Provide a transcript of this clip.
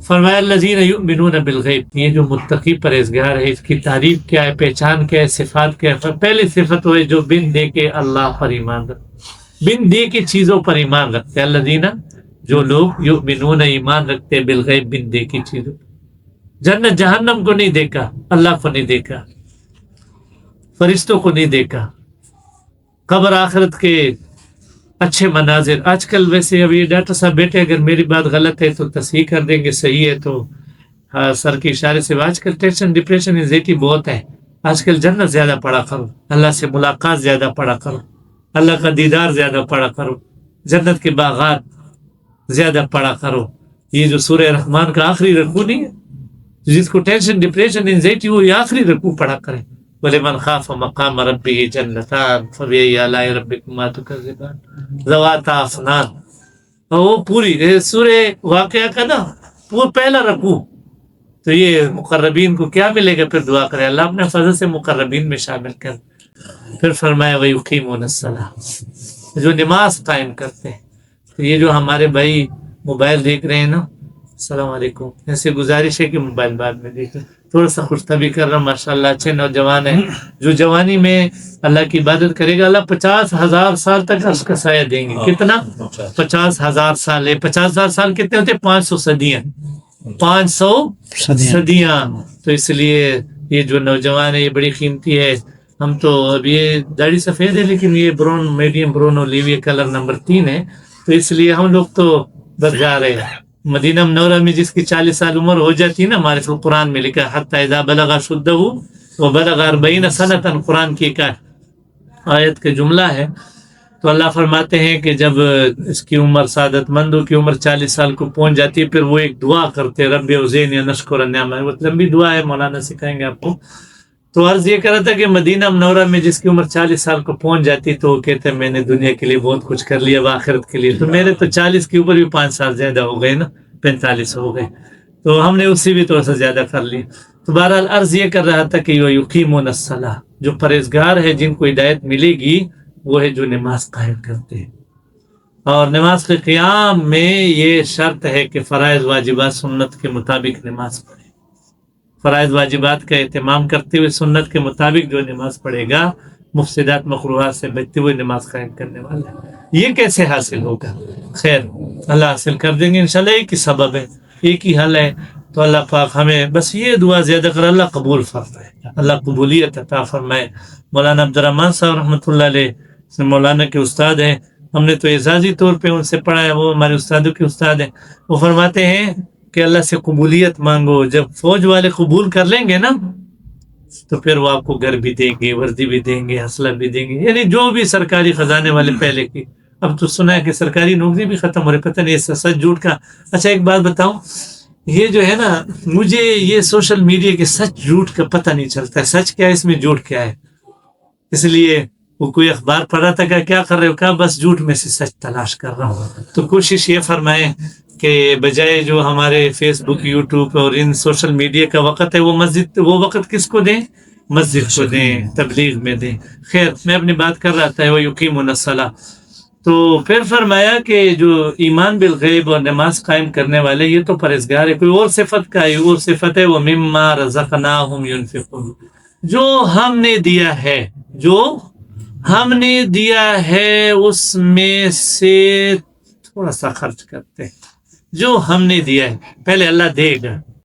فرمایا الذین یؤمنون بالغیب، یہ جو متقی پرہیزگار ہے اس کی تعریف کیا ہے، پہچان کیا ہے، صفات کیا ہے؟ پہلی صفت وہ ہے جو بن دے کے اللہ پر ایمان رکھتے، بن دے کے چیزوں پر ایمان رکھتے، الذین جو لوگ یؤمنون ایمان رکھتے بالغیب، بن دے کی چیزوں، جنت جہنم کو نہیں دیکھا، اللہ کو نہیں دیکھا، فرشتوں کو نہیں دیکھا، قبر آخرت کے اچھے مناظر۔ آج کل ویسے اب یہ ڈاکٹر صاحب بیٹھے، اگر میری بات غلط ہے تو تصحیح کر دیں گے، صحیح ہے تو سر کے اشارے سے۔ آج کل ٹینشن ڈپریشن انزائٹی بہت ہے، آج کل جنت زیادہ پڑھا کرو، اللہ سے ملاقات زیادہ پڑھا کرو، اللہ کا دیدار زیادہ پڑھا کرو، جنت کے باغات زیادہ پڑھا کرو۔ یہ جو سورہ رحمان کا آخری رکوع نہیں ہے، جس کو ٹینشن ڈپریشن انزائٹی ہو، یہ آخری رکوع پڑھا کریں، وَلِمَنْ خَافَ مَقَامَ رَبِّهِ جَنَّتَانِ فَبِأَيِّ آلَاءِ رَبِّكُمَا تُكَذِّبَانِ ذَوَاتَا أَفْنَانٍ۔ اور وہ پوری سورہ واقعہ کا نا وہ پہلا رکوع۔ تو یہ مقربین کو کیا ملے گا؟ پھر دعا کرے اللہ اپنے فضل سے مقربین میں شامل کر۔ پھر فرمایا وَيُقِيمُونَ الصَّلَاةَ، جو نماز قائم کرتے ہیں۔ تو یہ جو ہمارے بھائی موبائل دیکھ رہے ہیں نا، السلام علیکم، ایسے گزارش ہے کہ موبائل بعد میں دیکھیں، تھوڑا سا خوش طبی کر رہا ہوں، ماشاءاللہ اچھے نوجوان ہیں۔ جو جوانی میں اللہ کی عبادت کرے گا، اللہ 50,000 سال تک اس کا سایہ دیں گے۔ کتنا؟ 50,000 سال ہے۔ 50,000 سال کتنے ہوتے؟ 500 صدیاں، 500 صدیاں۔ تو اس لیے یہ جو نوجوان ہے یہ بڑی قیمتی ہے۔ ہم تو اب یہ داڑھی سفید ہے لیکن یہ برون میڈیم برون اولیویا کلر نمبر 3 ہے، تو اس لیے ہم لوگ تو بس جا رہے ہیں۔ مدینہ منورہ میں جس کی 40 سال عمر ہو جاتی ہے نا، ہمارے قرآن میں لکھا حتی اذا بلغ اشدہ وبلغ 40 سنۃ، قرآن کی ایک آیت کا جملہ ہے۔ تو اللہ فرماتے ہیں کہ جب اس کی عمر سعادت مندوں کی عمر 40 سال کو پہنچ جاتی ہے، پھر وہ ایک دعا کرتے رب اوزعنی ان اشکر نعمتک، وہ لمبی دعا ہے، مولانا سکھائیں گے آپ کو۔ تو عرض یہ کر رہا تھا کہ مدینہ منورہ میں جس کی عمر 40 سال کو پہنچ جاتی تو وہ کہتے ہیں میں نے دنیا کے لیے بہت کچھ کر لیا، آخرت کے لیے۔ تو میرے تو 40 کی اوپر بھی 5 سال زیادہ ہو گئے نا، 45 ہو گئے، تو ہم نے اس سے بھی تھوڑا سا زیادہ کر لیا۔ تو بہرحال عرض یہ کر رہا تھا کہ یقیمون الصلاۃ، جو پرہیزگار ہے جن کو ہدایت ملے گی وہ ہے جو نماز قائم کرتے ہیں۔ اور نماز کے قیام میں یہ شرط ہے کہ فرائض واجبات سنت کے مطابق نماز پڑھے۔ فرائض واجبات کا اہتمام کرتے ہوئے سنت کے مطابق جو نماز پڑھے گا، مفسدات مکروہات سے بچتے ہوئے نماز قائم کرنے والا ہے۔ یہ کیسے حاصل ہوگا؟ خیر اللہ حاصل کر دیں گے انشاءاللہ، ایک ہی سبب ہے، ایک ہی حل ہے۔ تو اللہ پاک ہمیں بس یہ دعا زیادہ کر اللہ قبول فرمائے، اللہ قبولیت عطا فرمائے۔ مولانا عبدالرحمن صاحب رحمۃ اللہ علیہ مولانا کے استاد ہیں، ہم نے تو اعزازی طور پہ ان سے پڑھا ہے، وہ ہمارے استادوں کے استاد ہیں۔ وہ فرماتے ہیں کہ اللہ سے قبولیت مانگو، جب فوج والے قبول کر لیں گے نا تو پھر وہ آپ کو گھر بھی دیں گے، وردی بھی دیں گے، اسلحہ بھی دیں گے، یعنی جو بھی سرکاری خزانے والے پہلے کی۔ اب تو سنا ہے کہ سرکاری نوکری بھی ختم ہو رہی، پتہ نہیں سچ جھوٹ کا۔ اچھا ایک بات بتاؤں، یہ جو ہے نا مجھے یہ سوشل میڈیا کے سچ جھوٹ کا پتہ نہیں چلتا ہے، سچ کیا ہے اس میں جھوٹ کیا ہے۔ اس لیے وہ کوئی اخبار پڑھ رہا تھا کہ کیا کر رہے ہو، کہا بس جھوٹ میں سے سچ تلاش کر رہا ہوں۔ تو کوشش یہ فرمائیں کہ بجائے جو ہمارے فیس بک، یوٹیوب اور ان سوشل میڈیا کا وقت ہے، وہ وقت کس کو دیں؟ مسجد کو دیں، تبلیغ میں دیں۔ خیر میں اپنی بات کر رہا تھا، وہ یقیمون الصلاۃ۔ تو پھر فرمایا کہ جو ایمان بالغیب اور نماز قائم کرنے والے یہ تو پرہیزگار ہے۔ کوئی اور صفت کا ہے، وہ صفت ہے وہ مما رزقناہم ینفقون، جو ہم نے دیا ہے، جو ہم نے دیا ہے اس میں سے تھوڑا سا خرچ کرتے ہیں۔ جو ہم نے دیا ہے، پہلے اللہ دے گا،